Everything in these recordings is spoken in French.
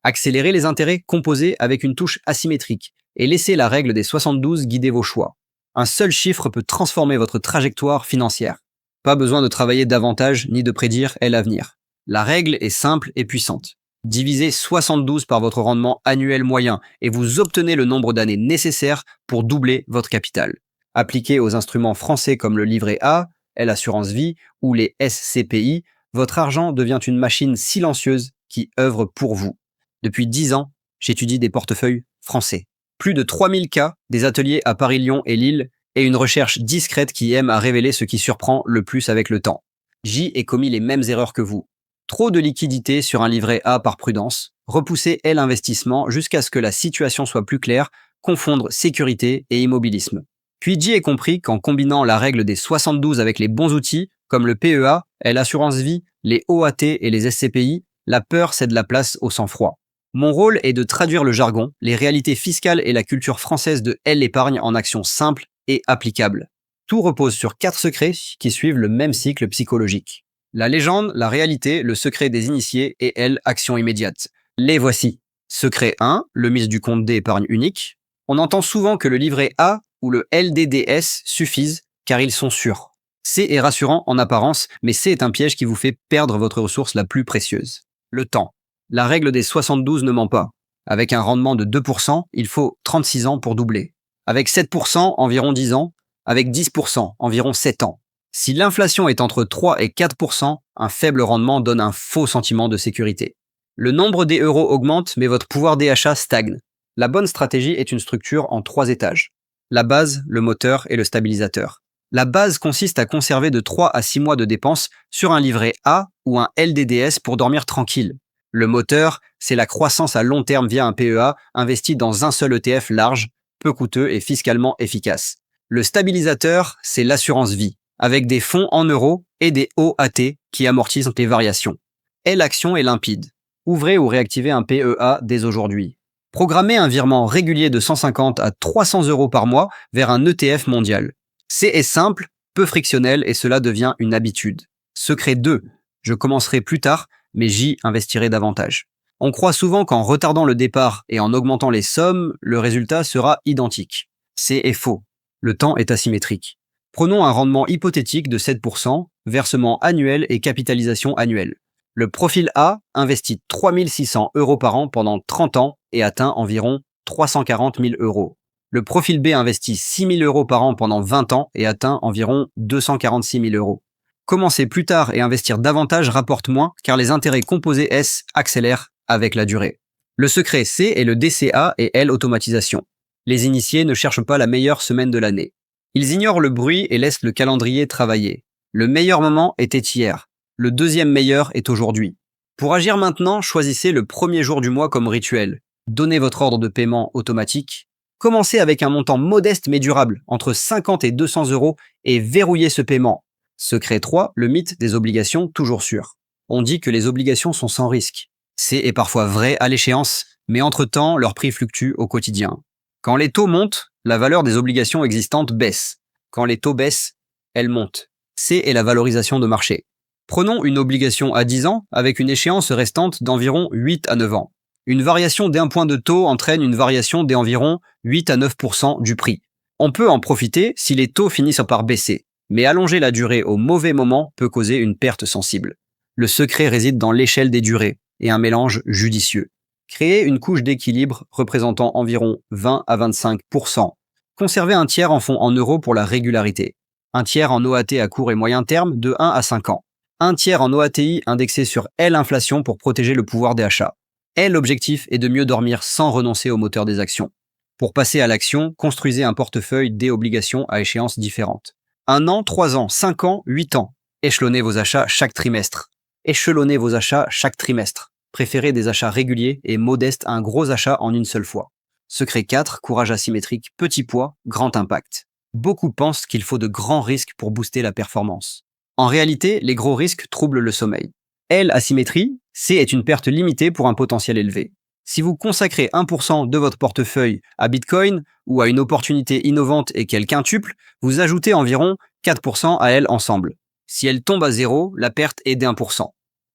Accélérez les intérêts composés avec une touche asymétrique et laissez la règle des 72 guider vos choix. Un seul chiffre peut transformer votre trajectoire financière. Pas besoin de travailler davantage ni de prédire l'avenir. La règle est simple et puissante. Divisez 72 par votre rendement annuel moyen et vous obtenez le nombre d'années nécessaires pour doubler votre capital. Appliqué aux instruments français comme le livret A, l'assurance vie ou les SCPI, votre argent devient une machine silencieuse qui œuvre pour vous. Depuis 10 ans, j'étudie des portefeuilles français. Plus de 3000 cas, des ateliers à Paris, Lyon et Lille, et une recherche discrète qui aime à révéler ce qui surprend le plus avec le temps. J'y ai commis les mêmes erreurs que vous. Trop de liquidités sur un livret A par prudence, repousser l'investissement jusqu'à ce que la situation soit plus claire, confondre sécurité et immobilisme. Puis j'y ai compris qu'en combinant la règle des 72 avec les bons outils, comme le PEA, l'assurance vie, les OAT et les SCPI, la peur cède la place au sang-froid. Mon rôle est de traduire le jargon, les réalités fiscales et la culture française de l'épargne en actions simples et applicables. Tout repose sur 4 secrets qui suivent le même cycle psychologique. La légende, la réalité, le secret des initiés et action immédiate. Les voici. Secret 1, le mise du compte d'épargne unique. On entend souvent que le livret A ou le LDDS suffisent car ils sont sûrs. C est rassurant en apparence, mais C est un piège qui vous fait perdre votre ressource la plus précieuse. Le temps. La règle des 72 ne ment pas. Avec un rendement de 2%, il faut 36 ans pour doubler. Avec 7%, environ 10 ans. Avec 10%, environ 7 ans. Si l'inflation est entre 3 et 4%, un faible rendement donne un faux sentiment de sécurité. Le nombre des euros augmente, mais votre pouvoir d'achat stagne. La bonne stratégie est une structure en 3 étages. La base, le moteur et le stabilisateur. La base consiste à conserver de 3 à 6 mois de dépenses sur un livret A ou un LDDS pour dormir tranquille. Le moteur, c'est la croissance à long terme via un PEA investi dans un seul ETF large, peu coûteux et fiscalement efficace. Le stabilisateur, c'est l'assurance vie, avec des fonds en euros et des OAT qui amortissent les variations. L'action est limpide. Ouvrez ou réactivez un PEA dès aujourd'hui. Programmez un virement régulier de 150 à 300 euros par mois vers un ETF mondial. C'est simple, peu frictionnel et cela devient une habitude. Secret 2. Je commencerai plus tard, mais j'y investirai davantage. On croit souvent qu'en retardant le départ et en augmentant les sommes, le résultat sera identique. C'est faux. Le temps est asymétrique. Prenons un rendement hypothétique de 7%, versement annuel et capitalisation annuelle. Le profil A investit 3 600 euros par an pendant 30 ans et atteint environ 340 000 euros. Le profil B investit 6 000 euros par an pendant 20 ans et atteint environ 246 000 euros. Commencer plus tard et investir davantage rapporte moins car les intérêts composés S accélèrent avec la durée. Le secret C est le DCA et l'automatisation. Les initiés ne cherchent pas la meilleure semaine de l'année. Ils ignorent le bruit et laissent le calendrier travailler. Le meilleur moment était hier. Le deuxième meilleur est aujourd'hui. Pour agir maintenant, choisissez le premier jour du mois comme rituel. Donnez votre ordre de paiement automatique. Commencez avec un montant modeste mais durable, entre 50 et 200 euros, et verrouillez ce paiement. Secret 3, le mythe des obligations toujours sûres. On dit que les obligations sont sans risque. C'est parfois vrai à l'échéance, mais entre-temps, leur prix fluctue au quotidien. Quand les taux montent, la valeur des obligations existantes baisse. Quand les taux baissent, elles montent. C'est la valorisation de marché. Prenons une obligation à 10 ans avec une échéance restante d'environ 8 à 9 ans. Une variation d'1 point de taux entraîne une variation d'environ 8 à 9% du prix. On peut en profiter si les taux finissent par baisser, mais allonger la durée au mauvais moment peut causer une perte sensible. Le secret réside dans l'échelle des durées et un mélange judicieux. Créez une couche d'équilibre représentant environ 20 à 25%. Conservez un tiers en fonds en euros pour la régularité. Un tiers en OAT à court et moyen terme de 1 à 5 ans. Un tiers en OATI indexé sur l'inflation pour protéger le pouvoir d'achat. L'objectif est de mieux dormir sans renoncer au moteur des actions. Pour passer à l'action, construisez un portefeuille d'obligations à échéances différentes. 1 an, 3 ans, 5 ans, 8 ans. Échelonnez vos achats chaque trimestre. Échelonnez vos achats chaque trimestre. Préférez des achats réguliers et modestes à un gros achat en une seule fois. Secret 4, courage asymétrique, petit poids, grand impact. Beaucoup pensent qu'il faut de grands risques pour booster la performance. En réalité, les gros risques troublent le sommeil. Asymétrie, C est une perte limitée pour un potentiel élevé. Si vous consacrez 1% de votre portefeuille à Bitcoin ou à une opportunité innovante et qu'elle quintuple, vous ajoutez environ 4% à elle ensemble. Si elle tombe à zéro, la perte est d'1%.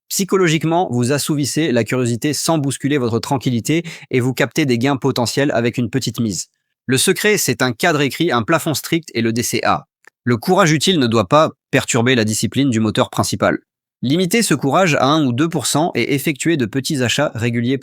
Psychologiquement, vous assouvissez la curiosité sans bousculer votre tranquillité et vous captez des gains potentiels avec une petite mise. Le secret, c'est un cadre écrit, un plafond strict et le DCA. Le courage utile ne doit pas perturber la discipline du moteur principal. Limitez ce courage à 1 ou 2% et effectuez de petits achats réguliers.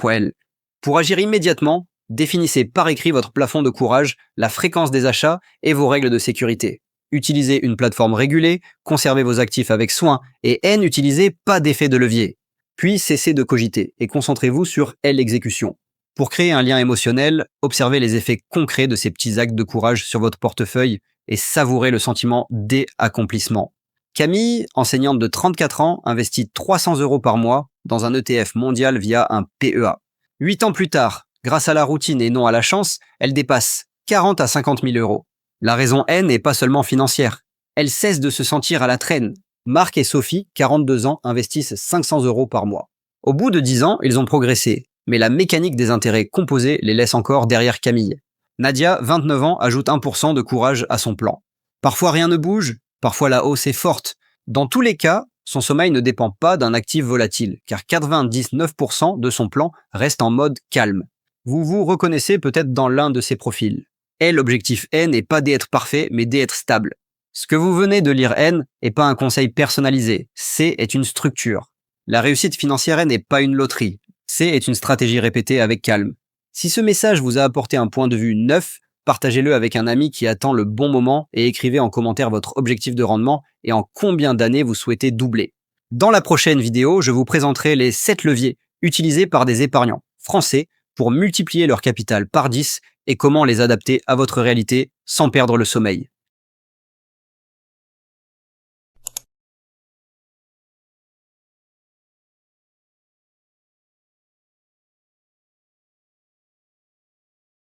Pour agir immédiatement, définissez par écrit votre plafond de courage, la fréquence des achats et vos règles de sécurité. Utilisez une plateforme régulée, conservez vos actifs avec soin et utilisez pas d'effet de levier. Puis cessez de cogiter et concentrez-vous sur l'exécution. Pour créer un lien émotionnel, observez les effets concrets de ces petits actes de courage sur votre portefeuille et savourez le sentiment d'accomplissement. Camille, enseignante de 34 ans, investit 300 € par mois dans un ETF mondial via un PEA. 8 ans plus tard, grâce à la routine et non à la chance, elle dépasse 40 à 50 000 €. La raison N n'est pas seulement financière. Elle cesse de se sentir à la traîne. Marc et Sophie, 42 ans, investissent 500 € par mois. Au bout de 10 ans, ils ont progressé, mais la mécanique des intérêts composés les laisse encore derrière Camille. Nadia, 29 ans, ajoute 1% de courage à son plan. Parfois rien ne bouge, parfois la hausse est forte. Dans tous les cas, son sommeil ne dépend pas d'un actif volatile, car 99% de son plan reste en mode calme. Vous vous reconnaissez peut-être dans l'un de ces profils. L'objectif N n'est pas d'être parfait, mais d'être stable. Ce que vous venez de lire N n'est pas un conseil personnalisé, C est une structure. La réussite financière N n'est pas une loterie, C est une stratégie répétée avec calme. Si ce message vous a apporté un point de vue neuf, partagez-le avec un ami qui attend le bon moment et écrivez en commentaire votre objectif de rendement et en combien d'années vous souhaitez doubler. Dans la prochaine vidéo, je vous présenterai les 7 leviers utilisés par des épargnants français pour multiplier leur capital par 10 et comment les adapter à votre réalité sans perdre le sommeil.